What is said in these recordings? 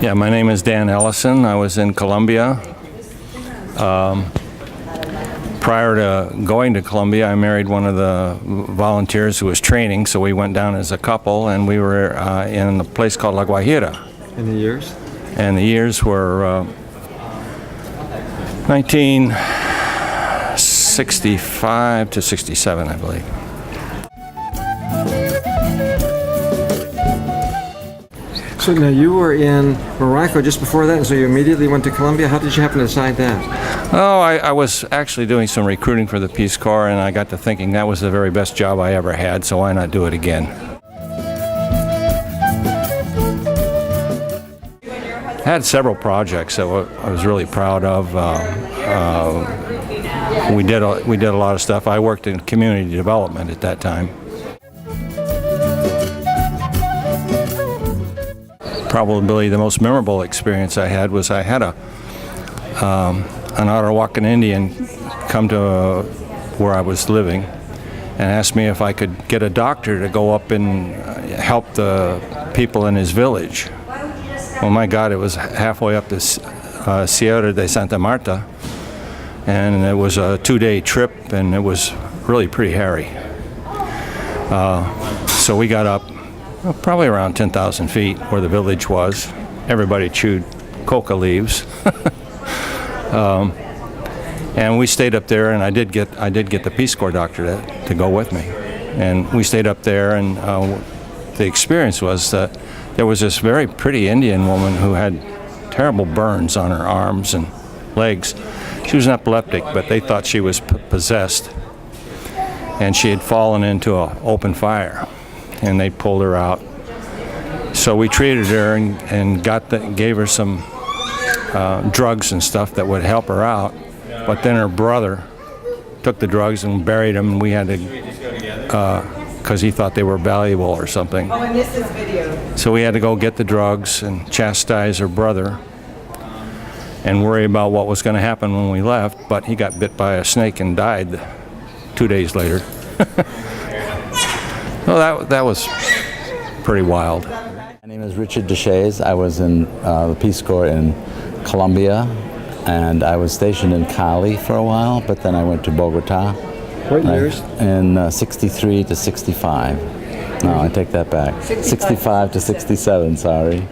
Yeah, my name is Dan Ellison. I was in Colombia. Prior to going to Colombia, I married one of the volunteers who was training, so we went down as a couple, and we were in a place called La Guajira. And the years? And the years were 1965 to 67, I believe. So now you were in Morocco just before that, and so you immediately went to Colombia. How did you happen to decide that? Oh, I was actually doing some recruiting for the Peace Corps, and I got to thinking that was the very best job I ever had, so why not do it again? I had several projects that I was really proud of. We did a lot of stuff. I worked in community development at that time. Probably the most memorable experience I had was I had an Arawakan Indian come to where I was living and asked me if I could get a doctor to go up and help the people in his village. Well, my God, it was halfway up the Sierra de Santa Marta, and it was a 2-day trip, and it was really pretty hairy. So we got up probably around 10,000 feet where the village was. Everybody chewed coca leaves. And we stayed up there, and I did get the Peace Corps doctor to go with me. And we stayed up there, and the experience was that there was this very pretty Indian woman who had terrible burns on her arms and legs. She was an epileptic, but they thought she was possessed. And she had fallen into an open fire, and they pulled her out. So we treated her and gave her some drugs and stuff that would help her out. But then her brother took the drugs and buried them, and we had to, because he thought they were valuable or something. Oh, and this is video. So we had to go get the drugs and chastise her brother and worry about what was going to happen when we left. But he got bit by a snake and died 2 days later. Well, that was pretty wild. My name is Richard Deshays. I was in the Peace Corps in Colombia, and I was stationed in Cali for a while, but then I went to Bogota. What years? In 63 to 65. No, I take that back. 65 to 67, sorry.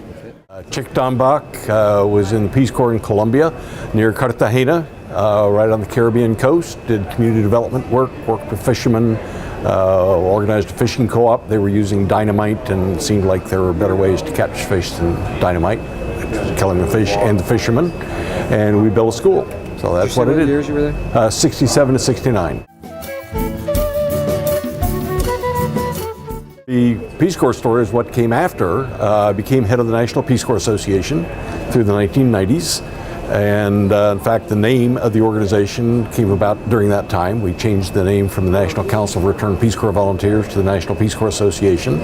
Chick Dombach was in the Peace Corps in Colombia near Cartagena, right on the Caribbean coast. Did community development work, worked with fishermen, organized a fishing co-op. They were using dynamite, and it seemed like there were better ways to catch fish than dynamite, killing the fish and the fishermen. And we built a school. So that's what it is. What years you were there? 67 to 69. The Peace Corps story is what came after. I became head of the National Peace Corps Association through the 1990s. And in fact, the name of the organization came about during that time. We changed the name from the National Council of Returned Peace Corps Volunteers to the National Peace Corps Association,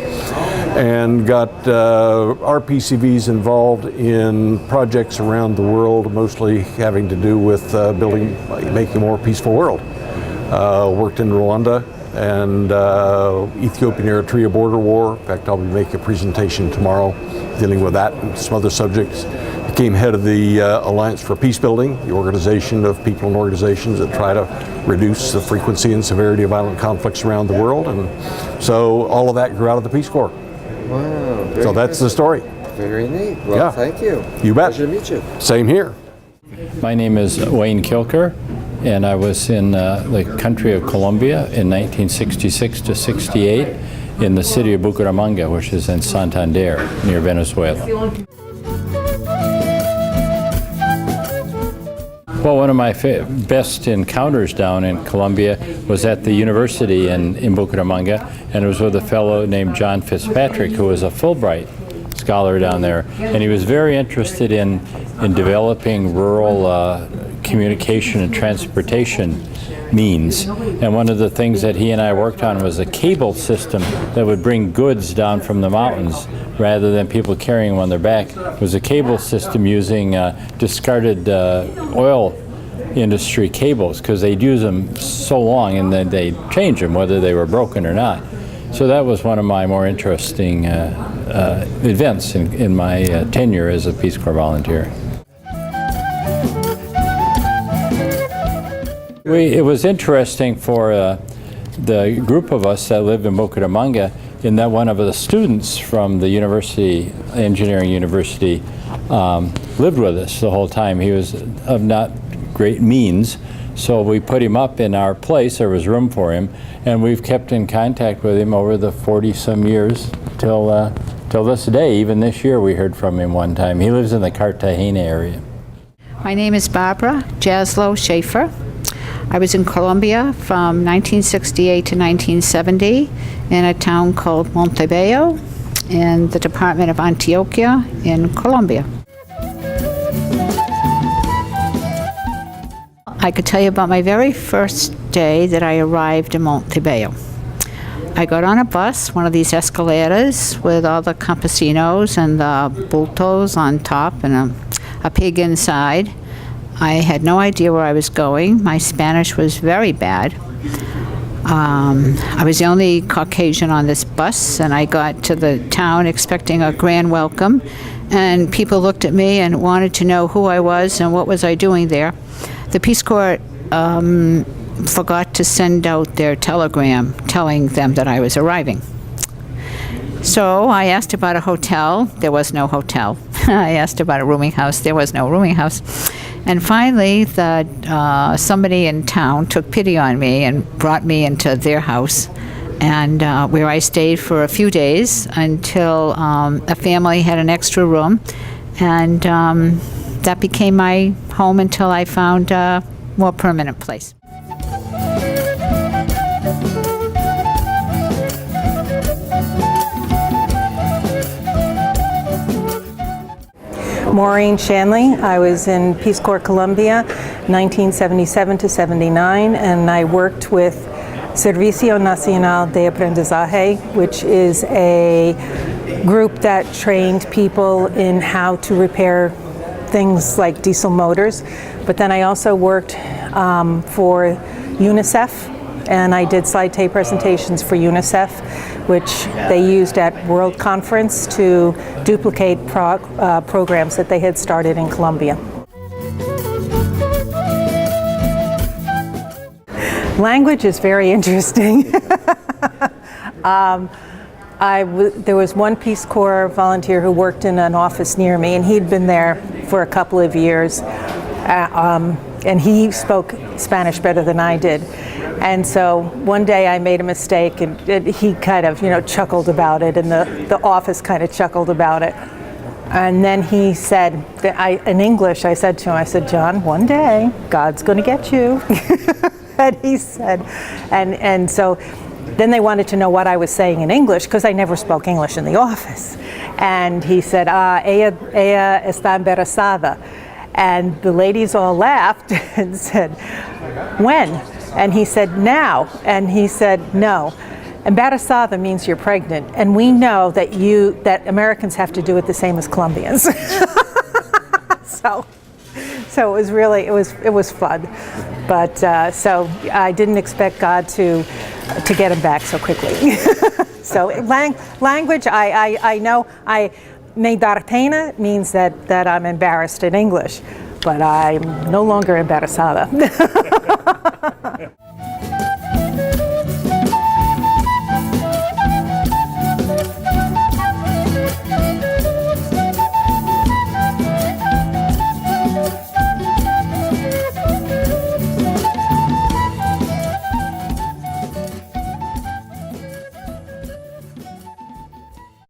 and got our PCVs involved in projects around the world, mostly having to do with making a more peaceful world. Worked in Rwanda and Ethiopian Eritrea border war. In fact, I'll be making a presentation tomorrow dealing with that and some other subjects. Became head of the Alliance for Peace Building, the organization of people and organizations that try to reduce the frequency and severity of violent conflicts around the world. And so all of that grew out of the Peace Corps. Wow. So that's the story. Very neat. Well, Yeah. thank you. You bet. Pleasure to meet you. Same here. My name is Wayne Kilker, and I was in the country of Colombia in 1966 to 68 in the city of Bucaramanga, which is in Santander, near Venezuela. Well, one of my best encounters down in Colombia was at the university in Bucaramanga, and it was with a fellow named John Fitzpatrick, who was a Fulbright scholar down there, and he was very interested in developing rural communication and transportation means. And one of the things that he and I worked on was a cable system that would bring goods down from the mountains rather than people carrying them on their back. It was a cable system using discarded oil industry cables, because they'd use them so long and then they'd change them whether they were broken or not. So that was one of my more interesting events in my tenure as a Peace Corps volunteer. It was interesting for the group of us that lived in Bucaramanga, in that one of the students from the university, engineering university, lived with us the whole time. He was of not great means, so we put him up in our place. There was room for him, and we've kept in contact with him over the 40-some years till this day. Even this year we heard from him one time. He lives in the Cartagena area. My name is Barbara Jaslow Schaefer. I was in Colombia from 1968 to 1970 in a town called Montebello in the department of Antioquia in Colombia. I could tell you about my very first day that I arrived in Montebello. I got on a bus, one of these escalators with all the campesinos and the bultos on top and a pig inside. I had no idea where I was going. My Spanish was very bad. I was the only Caucasian on this bus, and I got to the town expecting a grand welcome, and people looked at me and wanted to know who I was and what was I doing there. The Peace Corps forgot to send out their telegram telling them that I was arriving. So I asked about a hotel. There was no hotel. I asked about a rooming house. There was no rooming house. And finally, somebody in town took pity on me and brought me into their house, and where I stayed for a few days until a family had an extra room, and that became my home until I found a more permanent place. Maureen Shanley. I was in Peace Corps Colombia 1977 to 79, and I worked with Servicio Nacional de Aprendizaje, which is a group that trained people in how to repair things like diesel motors. But then I also worked for UNICEF, and I did slide tape presentations for UNICEF, which they used at World Conference to duplicate programs that they had started in Colombia. Language is very interesting. There was one Peace Corps volunteer who worked in an office near me, and he'd been there for a couple of years, and he spoke Spanish better than I did. And so one day I made a mistake, and he kind of, chuckled about it, and the office kind of chuckled about it. And then he said, in English, I said to him, I said, "John, one day God's going to get you." And he said, and so then they wanted to know what I was saying in English, because I never spoke English in the office. And he said, ella está embarazada. And the ladies all laughed and said, "When?" And he said, "Now." And he said, "No. Embarazada means you're pregnant, and we know that Americans have to do it the same as Colombians." So it was really it was fun, but so I didn't expect God to get him back so quickly. So language, I know me dar pena means that I'm embarrassed in English, but I'm no longer embarazada.